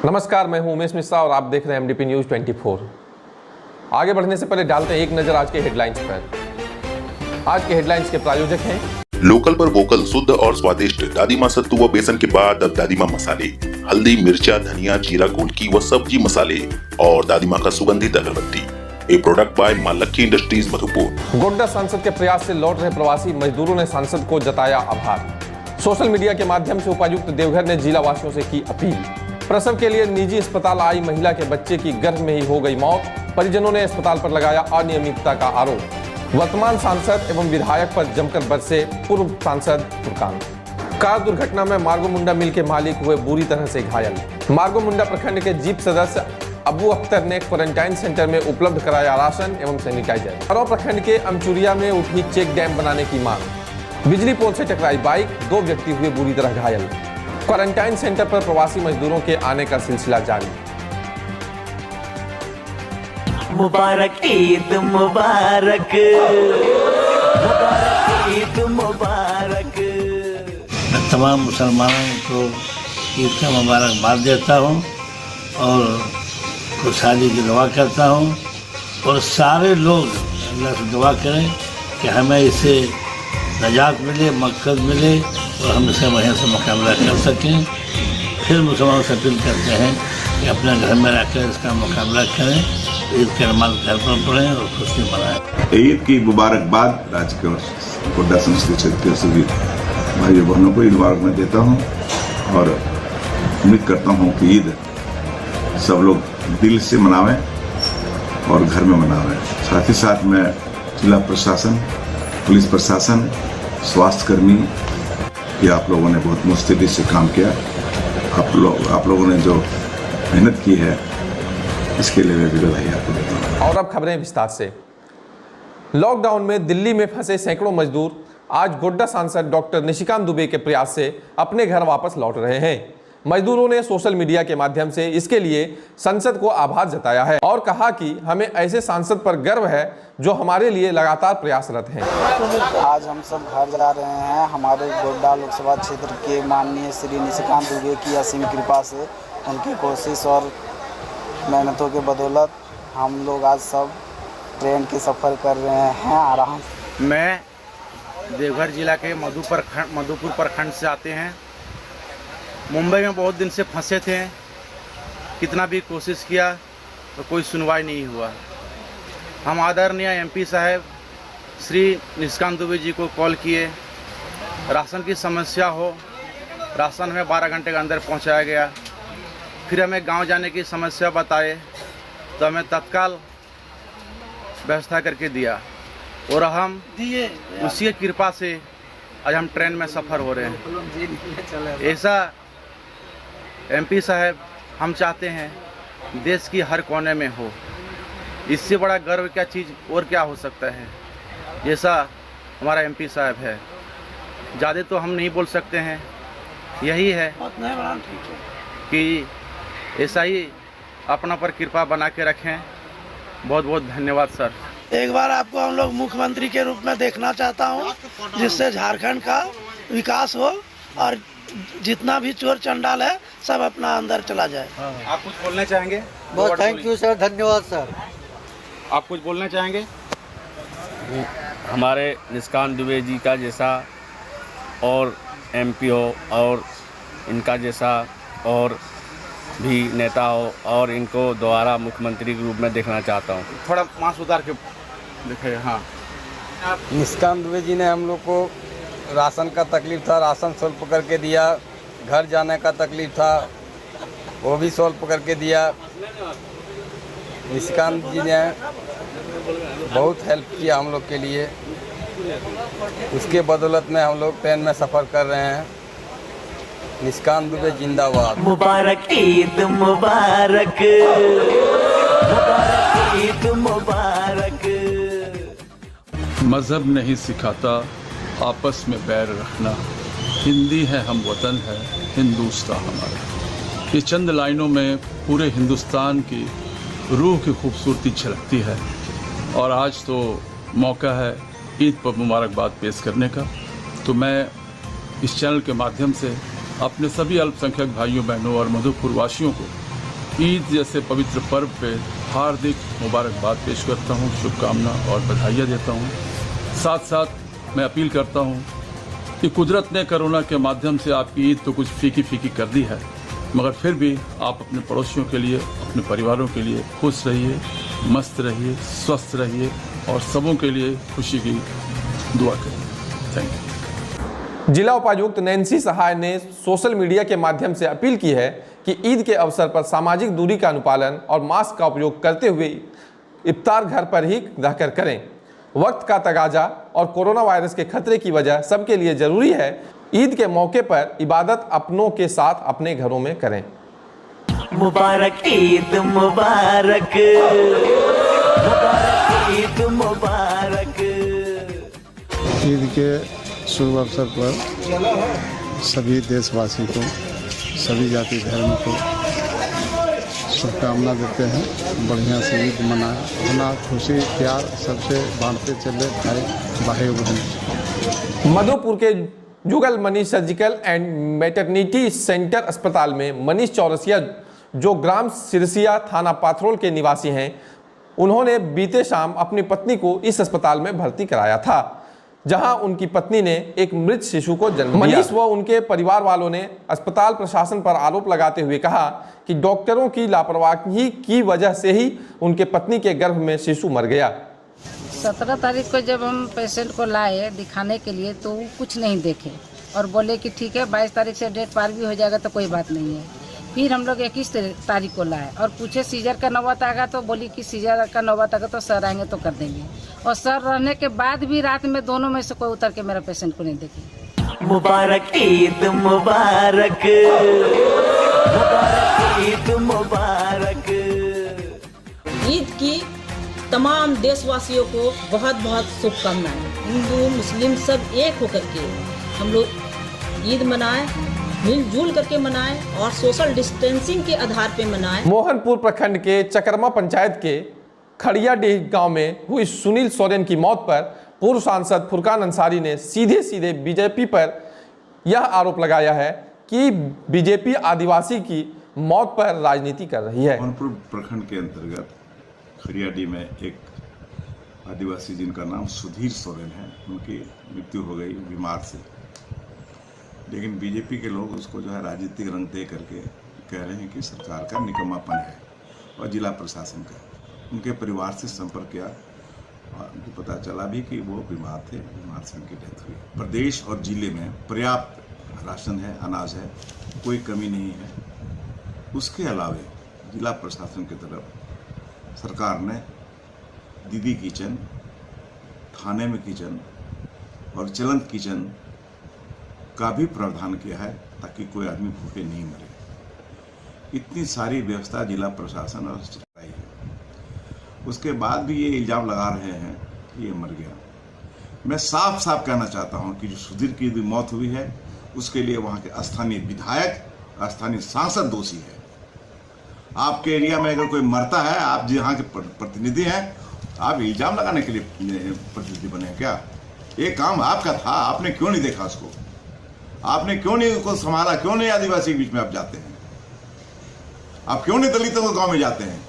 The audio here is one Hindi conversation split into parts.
नमस्कार, मैं हूं उमेश मिश्रा और आप देख रहे हैं एमडीपी न्यूज 24। आगे बढ़ने से पहले डालते हैं एक नजर आज के हेडलाइंस पर। आज के हेडलाइंस के प्रायोजक हैं लोकल पर वोकल, शुद्ध और स्वादिष्ट दादीमा सत्तू व बेसन के बाद अब दादीमा मसाले, हल्दी, मिर्चा, धनिया, जीरा, गोलकी व सब्जी मसाले और दादीमा का सुगंधित अगरबत्ती। एक प्रोडक्ट बाय मां लक्की इंडस्ट्रीज मधुपुर। गोड्डा सांसद के प्रयास से लौट रहे प्रवासी मजदूरों ने सांसद को जताया आभार। सोशल मीडिया के माध्यम से उपायुक्त देवघर ने जिला वासियों से की अपील। प्रसव के लिए निजी अस्पताल आई महिला के बच्चे की गर्भ में ही हो गई मौत। परिजनों ने अस्पताल पर लगाया अनियमितता का आरोप। वर्तमान सांसद एवं विधायक पर जमकर बरसे पूर्व सांसद फुरकान। कार दुर्घटना में मार्गो मुंडा मिल के मालिक हुए बुरी तरह से घायल। मार्गो मुंडा प्रखंड के जीप सदस्य अबू अख्तर ने क्वारंटाइन सेंटर में उपलब्ध कराया राशन एवं सैनिटाइजर। अरौ प्रखंड के अमचुरिया में उठी चेक डैम बनाने की मांग। बिजली पोल से टकराई बाइक, 2 व्यक्ति हुए बुरी तरह घायल। क्वारंटाइन सेंटर पर प्रवासी मजदूरों के आने का सिलसिला जारी। मुबारक ईद मुबारक, मुबारक ईद मुबारक। मैं तमाम मुसलमानों को ईद का मुबारकबाद देता हूँ और खुशहाली की दुआ करता हूँ और सारे लोग अल्लाह से दुआ करें कि हमें इससे नजात मिले, मकसद मिले और हम इसे वहीं से मुकाबला कर सकें। फिर मुसलमानों से अपील करते हैं कि अपने घर में रहकर इसका मुकाबला करें, ईद के नमाज घर पर पढ़ें और खुशी मनाएं। ईद की मुबारकबाद राज्य के और गोड्डा संसदीय क्षेत्र के सभी भाइयों बहनों को ईद मुबारक मैं देता हूँ और उम्मीद करता हूँ कि ईद सब लोग दिल से मनावें और घर में मनावें। साथ ही साथ मैं जिला प्रशासन, पुलिस प्रशासन, स्वास्थ्य कर्मी कि आप लोगों ने बहुत मुस्तैदी से काम किया। आप लोगों ने जो मेहनत की है इसके लिए मैं भी बधाई आपको देता हूँ। और अब खबरें विस्तार से। लॉकडाउन में दिल्ली में फंसे सैकड़ों मजदूर आज गोड्डा सांसद डॉक्टर निशिकांत दुबे के प्रयास से अपने घर वापस लौट रहे हैं। मजदूरों ने सोशल मीडिया के माध्यम से इसके लिए संसद को आभार जताया है और कहा कि हमें ऐसे सांसद पर गर्व है जो हमारे लिए लगातार प्रयासरत हैं। आज हम सब घर जा रहे हैं। हमारे गोड्डा लोकसभा क्षेत्र के माननीय श्री निशिकांत दुबे की असीम कृपा से, उनकी कोशिश और मेहनतों के बदौलत हम लोग आज सब ट्रेन के सफ़र कर रहे हैं आराम। मैं देवघर जिला के मधुपुर प्रखंड से आते हैं। मुंबई में बहुत दिन से फंसे थे, कितना भी कोशिश किया तो कोई सुनवाई नहीं हुआ। हम आदरणीय एमपी साहब श्री निशिकांत दुबे जी को कॉल किए, राशन की समस्या हो, राशन हमें 12 घंटे के अंदर पहुंचाया गया। फिर हमें गांव जाने की समस्या बताए तो हमें तत्काल व्यवस्था करके दिया और हम उसी की कृपा से आज हम ट्रेन में सफ़र हो रहे हैं। ऐसा एमपी साहब हम चाहते हैं देश की हर कोने में हो। इससे बड़ा गर्व क्या चीज़ और क्या हो सकता है, जैसा हमारा एमपी साहब है। ज़्यादा तो हम नहीं बोल सकते हैं, यही है कि ऐसा ही अपना पर कृपा बना के रखें। बहुत बहुत धन्यवाद सर। एक बार आपको हम लोग मुख्यमंत्री के रूप में देखना चाहता हूं, जिससे झारखंड का विकास हो और जितना भी चोर चंडाल है सब अपना अंदर चला जाए। आप कुछ बोलना चाहेंगे? बहुत थैंक यू सर, धन्यवाद सर। आप कुछ बोलना चाहेंगे? हमारे निशिकांत दुबे जी का जैसा और एमपी हो और इनका जैसा और भी नेता हो और इनको दोबारा मुख्यमंत्री के रूप में देखना चाहता हूँ। थोड़ा मास्क उतार के दिखाइए। हाँ, निशिकांत दुबे जी ने हम लोग को राशन का तकलीफ था, राशन सॉल्व करके दिया। घर जाने का तकलीफ था, वो भी सॉल्व करके दिया। निशिकांत जी ने बहुत हेल्प किया हम लोग के लिए। उसके बदौलत में हम लोग ट्रेन में सफ़र कर रहे हैं। निशिकांत दुबे जिंदाबाद। मुबारक ईद मुबारक, मुबारक ईद मुबारक। मज़हब नहीं सिखाता आपस में बैर रखना, हिंदी है हम वतन है हिंदुस्तान हमारा। ये चंद लाइनों में पूरे हिंदुस्तान की रूह की खूबसूरती झलकती है और आज तो मौका है ईद पर मुबारकबाद पेश करने का। तो मैं इस चैनल के माध्यम से अपने सभी अल्पसंख्यक भाइयों बहनों और मधुपुर वासियों को ईद जैसे पवित्र पर्व पे हार्दिक मुबारकबाद पेश करता हूँ, शुभकामना और बधाइयाँ देता हूँ। साथ साथ मैं अपील करता हूँ कि कुदरत ने कोरोना के माध्यम से आपकी ईद तो कुछ फीकी फीकी कर दी है, मगर फिर भी आप अपने पड़ोसियों के लिए, अपने परिवारों के लिए खुश रहिए, मस्त रहिए, स्वस्थ रहिए और सबों के लिए खुशी की दुआ करिए। Thank you. जिला उपायुक्त नैन्सी सहाय ने सोशल मीडिया के माध्यम से अपील की है कि ईद के अवसर पर सामाजिक दूरी का अनुपालन और मास्क का उपयोग करते हुए इफ्तार घर पर ही रहकर करें। वक्त का तगाजा और कोरोना वायरस के खतरे की वजह सबके लिए जरूरी है। ईद के मौके पर इबादत अपनों के साथ अपने घरों में करें। मुबारक ईद मुबारक, मुबारक ईद मुबारक। ईद के शुभ अवसर पर सभी देशवासी को, सभी जाति धर्म को शुभकामना देते हैं। बढ़िया से ईद मनाएं, अपना खुशी प्यार सबसे बांटते चले भाई भाई बहन। मधुपुर के Jugal Manish surgical and maternity centre अस्पताल में मनीष चौरसिया, जो ग्राम सिरसिया थाना पाथरोल के निवासी हैं, उन्होंने बीते शाम अपनी पत्नी को इस अस्पताल में भर्ती कराया था, जहां उनकी पत्नी ने एक मृत शिशु को जन्म दिया। मनीष व उनके परिवार वालों ने अस्पताल प्रशासन पर आरोप लगाते हुए कहा कि डॉक्टरों की लापरवाही की वजह से ही उनके पत्नी के गर्भ में शिशु मर गया। 17 तारीख को जब हम पेशेंट को लाए दिखाने के लिए तो वो कुछ नहीं देखे और बोले कि ठीक है 22 तारीख से डेट पार भी हो जाएगा तो कोई बात नहीं है। फिर हम लोग 21 तारीख को लाए और पूछे सीजर का नौबत आएगा तो बोली कि सीजर का नौबत आएगा तो सर आएंगे तो कर देंगे। और सर रहने के बाद भी रात में दोनों में से कोई उतर के मेरा पेशेंट को नहीं देखे। मुबारक ईद मुबारक, मुबारक ईद मुबारक। ईद की तमाम देशवासियों को बहुत बहुत शुभकामनाएं। हिंदू मुस्लिम सब एक होकर के हम लोग ईद मनाएं, मिलजुल करके मनाएं और सोशल डिस्टेंसिंग के आधार पे मनाएं। मोहनपुर प्रखंड के चकरमा पंचायत के खड़ियाडीह गांव में हुई सुनील सोरेन की मौत पर पूर्व सांसद फुरकान अंसारी ने सीधे सीधे बीजेपी पर यह आरोप लगाया है कि बीजेपी आदिवासी की मौत पर राजनीति कर रही है। मोहनपुर प्रखंड के अंतर्गत खड़ियाडीह में एक आदिवासी जिनका नाम सुधीर सोरेन है, उनकी मृत्यु हो गई बीमार से। लेकिन बीजेपी के लोग उसको जो है राजनीतिक रंग दे करके कह रहे हैं कि सरकार का निकम्मापन है और जिला प्रशासन का। उनके परिवार से संपर्क किया और उनको पता चला भी कि वो बीमार थे, बीमार से उनकी डेथ हुई। प्रदेश और जिले में पर्याप्त राशन है, अनाज है, कोई कमी नहीं है। उसके अलावे जिला प्रशासन की तरफ सरकार ने दीदी किचन, थाने में किचन और चलंत किचन का भी प्रावधान किया है ताकि कोई आदमी भूखे नहीं मरे। इतनी सारी व्यवस्था जिला प्रशासन और चलाई है, उसके बाद भी ये इल्जाम लगा रहे हैं कि ये मर गया। मैं साफ साफ कहना चाहता हूं कि जो सुधीर की भी मौत हुई है उसके लिए वहां के स्थानीय विधायक, स्थानीय सांसद दोषी है। आपके एरिया में अगर कोई मरता है, आप यहाँ के प्रतिनिधि हैं, आप इल्जाम लगाने के लिए प्रतिनिधि बने क्या? ये काम आपका था, आपने क्यों नहीं देखा उसको? आपने क्यों नहीं उसको संभाला? क्यों नहीं आदिवासी के बीच में आप जाते हैं? आप क्यों नहीं दलितों के गांव में जाते हैं?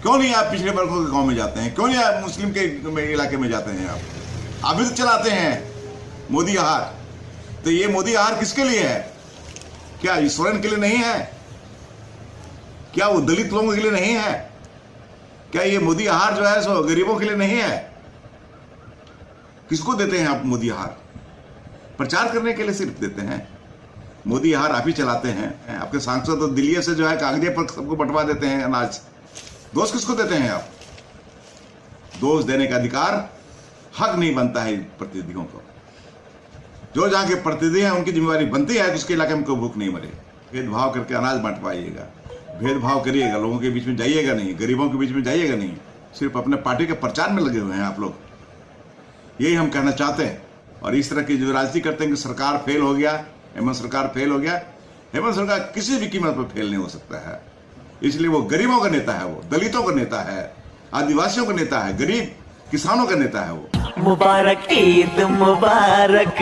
क्यों नहीं आप पिछड़े वर्गों के गांव में जाते हैं? क्यों नहीं आप मुस्लिम के इलाके में जाते हैं? आप भी तो चलाते हैं मोदी आहार। तो ये मोदी आहार किसके लिए है? क्या ईश्वरन के लिए नहीं है? क्या वो दलित लोगों के लिए नहीं है? क्या ये मोदी आहार जो है सो गरीबों के लिए नहीं है? किसको देते हैं आप मोदी आहार? प्रचार करने के लिए सिर्फ देते हैं। मोदी आहार आप ही चलाते हैं। आपके सांसद तो दिल्ली से जो है कागजे पर सबको बंटवा देते हैं अनाज। दोष किसको देते हैं आप? दोष देने का अधिकार, हक नहीं बनता है प्रतिनिधियों को। जो जहां के प्रतिनिधि हैं उनकी जिम्मेवारी बनती है कि उसके इलाके में कोई भूख नहीं मरे। भेदभाव करके अनाज बांटवाइएगा, भेदभाव करिएगा, लोगों के बीच में जाइएगा नहीं, गरीबों के बीच में जाइएगा नहीं। सिर्फ अपने पार्टी के प्रचार में लगे हुए हैं आप लोग। यही हम कहना चाहते हैं। और इस तरह की जो राजनीति करते हैं कि सरकार फेल हो गया, हेमंत सरकार फेल हो गया। हेमंत सरकार किसी भी कीमत पर फेल नहीं हो सकता है। इसलिए वो गरीबों का नेता है, वो दलितों का नेता है, आदिवासियों का नेता है, गरीब किसानों का नेता है वो। मुबारक ईद मुबारक,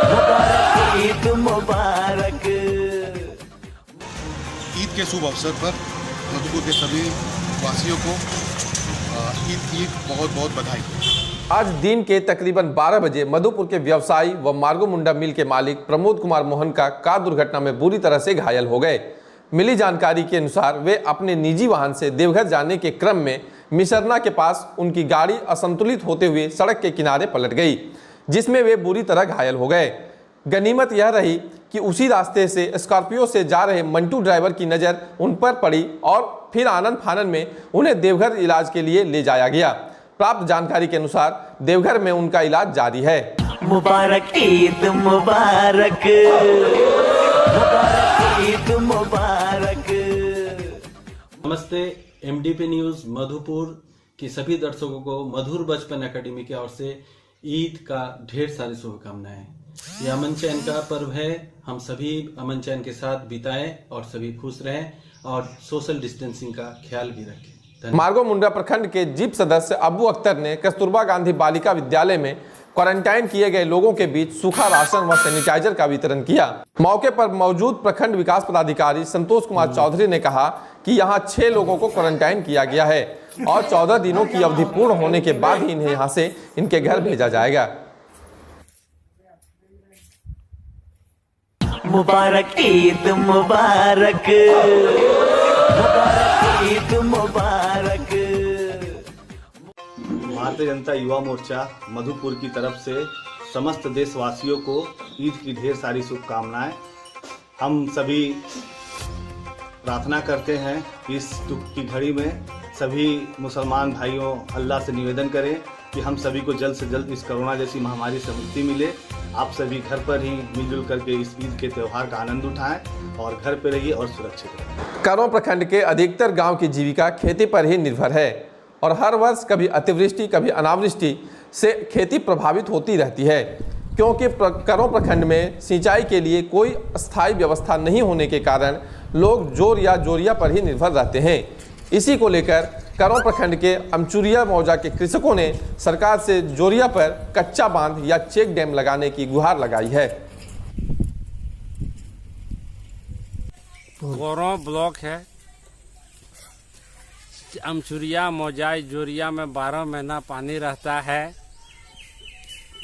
मुबारक ईद मुबारक। ईद के शुभ अवसर पर मधुपुर के सभी वासियों को ईद की बहुत बहुत बधाई। आज दिन के तकरीबन 12 बजे मधुपुर के व्यवसायी व मार्गो मुंडा मिल के मालिक प्रमोद कुमार मोहन का कार दुर्घटना में बुरी तरह से घायल हो गए। मिली जानकारी के अनुसार वे अपने निजी वाहन से देवघर जाने के क्रम में मिसरना के पास उनकी गाड़ी असंतुलित होते हुए सड़क के किनारे पलट गई, जिसमें वे बुरी तरह घायल हो गए। गनीमत यह रही कि उसी रास्ते से स्कॉर्पियो से जा रहे मंटू ड्राइवर की नज़र उन पर पड़ी और फिर आनन फानन में उन्हें देवघर इलाज के लिए ले जाया गया। प्राप्त जानकारी के अनुसार देवघर में उनका इलाज जारी है। मुबारक ईद मुबारक, ईद मुबारक। नमस्ते, MDP न्यूज मधुपुर की सभी दर्शकों को मधुर बचपन एकेडमी की ओर से ईद का ढेर सारी शुभकामनाएं। यह अमन चैन का पर्व है, हम सभी अमन चैन के साथ बिताएं और सभी खुश रहें और सोशल डिस्टेंसिंग का ख्याल भी रखें। मार्गो मुंडा प्रखंड के जीप सदस्य अबू अख्तर ने कस्तूरबा गांधी बालिका विद्यालय में क्वारंटाइन किए गए लोगों के बीच सूखा राशन व सैनिटाइजर का वितरण किया। मौके पर मौजूद प्रखंड विकास पदाधिकारी संतोष कुमार चौधरी ने कहा कि यहां 6 लोगों को क्वारंटाइन किया गया है और 14 दिनों की अवधि पूर्ण होने के बाद ही इन्हें यहां से इनके घर भेजा जाएगा। मुबारक ईद मुबारक, ईद मुबारक। भारतीय जनता युवा मोर्चा मधुपुर की तरफ से समस्त देशवासियों को ईद की ढेर सारी शुभकामनाएं। हम सभी प्रार्थना करते हैं कि इस दुख की घड़ी में सभी मुसलमान भाइयों अल्लाह से निवेदन करें कि हम सभी को जल्द से जल्द इस कोरोना जैसी महामारी से मुक्ति मिले। आप सभी घर पर ही मिलजुल करके इस ईद के त्यौहार का आनंद उठाएं और घर पर रहिए और सुरक्षित रहें। करों प्रखंड के अधिकतर गांव की जीविका खेती पर ही निर्भर है और हर वर्ष कभी अतिवृष्टि कभी अनावृष्टि से खेती प्रभावित होती रहती है, क्योंकि करों प्रखंड में सिंचाई के लिए कोई स्थायी व्यवस्था नहीं होने के कारण लोग जोर या जोरिया पर ही निर्भर रहते हैं। इसी को लेकर करों प्रखंड के अमचुरिया मौजा के कृषकों ने सरकार से जोरिया पर कच्चा बांध या चेक डैम लगाने की गुहार लगाई है। कोरों ब्लॉक है, अमचुरिया मौजाई जोरिया में 12 महीना पानी रहता है।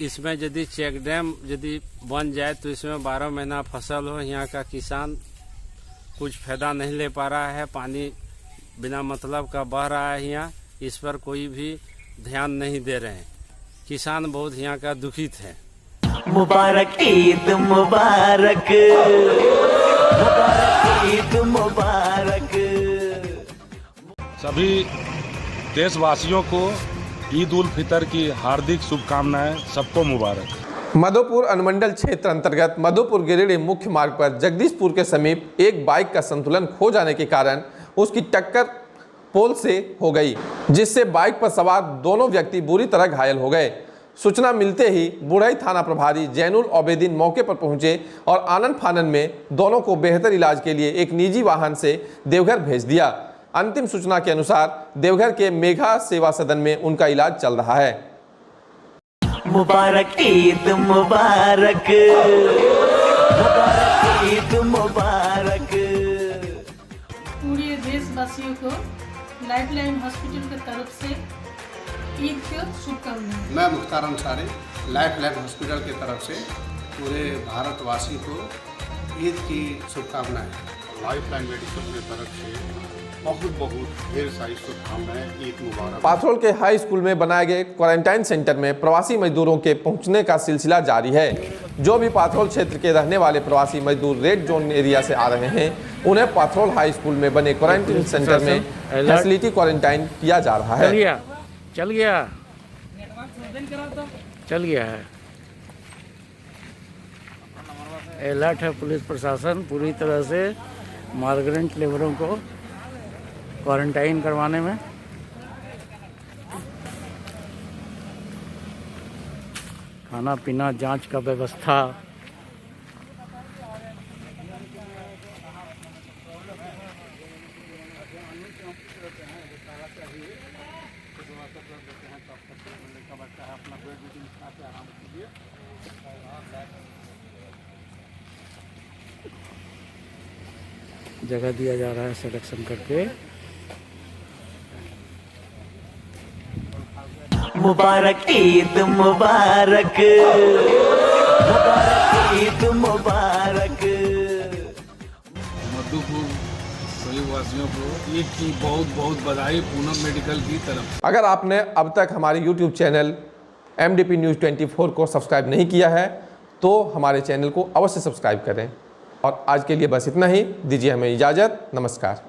इसमें यदि चेक डैम यदि बन जाए तो इसमें 12 महीना फसल हो। यहाँ का किसान कुछ फायदा नहीं ले पा रहा है, पानी बिना मतलब का बह रहा है यहाँ, इस पर कोई भी ध्यान नहीं दे रहे हैं। किसान बहुत यहाँ का दुखित है। मुबारक ईद मुबारक, ईद मुबारक। सभी देशवासियों को ईद उल फितर की हार्दिक शुभकामनाएं, सबको मुबारक। मधुपुर अनुमंडल क्षेत्र अंतर्गत मधुपुर गिरिडीह मुख्य मार्ग पर जगदीशपुर के समीप एक बाइक का संतुलन खो जाने के कारण उसकी टक्कर पोल से हो गई, जिससे बाइक पर सवार दोनों व्यक्ति बुरी तरह घायल हो गए। सूचना मिलते ही बुढ़ई थाना प्रभारी जैनुल ओबेदीन मौके पर पहुंचे और आनन फानन में दोनों को बेहतर इलाज के लिए एक निजी वाहन से देवघर भेज दिया। अंतिम सूचना के अनुसार देवघर के मेघा सेवा सदन में उनका इलाज चल रहा है। मुबारक ईद मुबारक, ईद मुबारक। पूरे देशवासियों को लाइफलाइन हॉस्पिटल की तरफ से ईद की शुभकामनाएं। मैं मुख्तार अंसारी लाइफलाइन हॉस्पिटल की तरफ से पूरे भारतवासी को ईद की शुभकामनाएं। लाइफलाइन मेडिकल की तरफ से बहुत ढेर सारी शुभकामनाएं, ईद मुबारक। पाथरोल के हाई स्कूल में बनाए गए क्वारंटाइन सेंटर में प्रवासी मजदूरों के पहुंचने का सिलसिला जारी है। जो भी पाथरोल क्षेत्र के रहने वाले प्रवासी मजदूर रेड जोन एरिया से आ रहे हैं, उन्हें पाथरोल हाई स्कूल में बने क्वारंटाइन सेंटर में फैसिलिटी क्वारंटाइन किया जा रहा है। चल गया है। अलर्ट है पुलिस प्रशासन पूरी तरह से माइग्रेंट लेबरों को क्वारंटाइन करवाने में। खाना पीना जांच का व्यवस्था, जगह दिया जा रहा है सिलेक्शन करके। मुबारक ईद मुबारक, मुबारक ईद मुबारक। मधुपुर सभी वासियों को ईद की बहुत बहुत बधाई पूनम मेडिकल की तरफ। अगर आपने अब तक हमारे YouTube चैनल MDP News 24 को सब्सक्राइब नहीं किया है तो हमारे चैनल को अवश्य सब्सक्राइब करें। और आज के लिए बस इतना ही, दीजिए हमें इजाज़त। नमस्कार।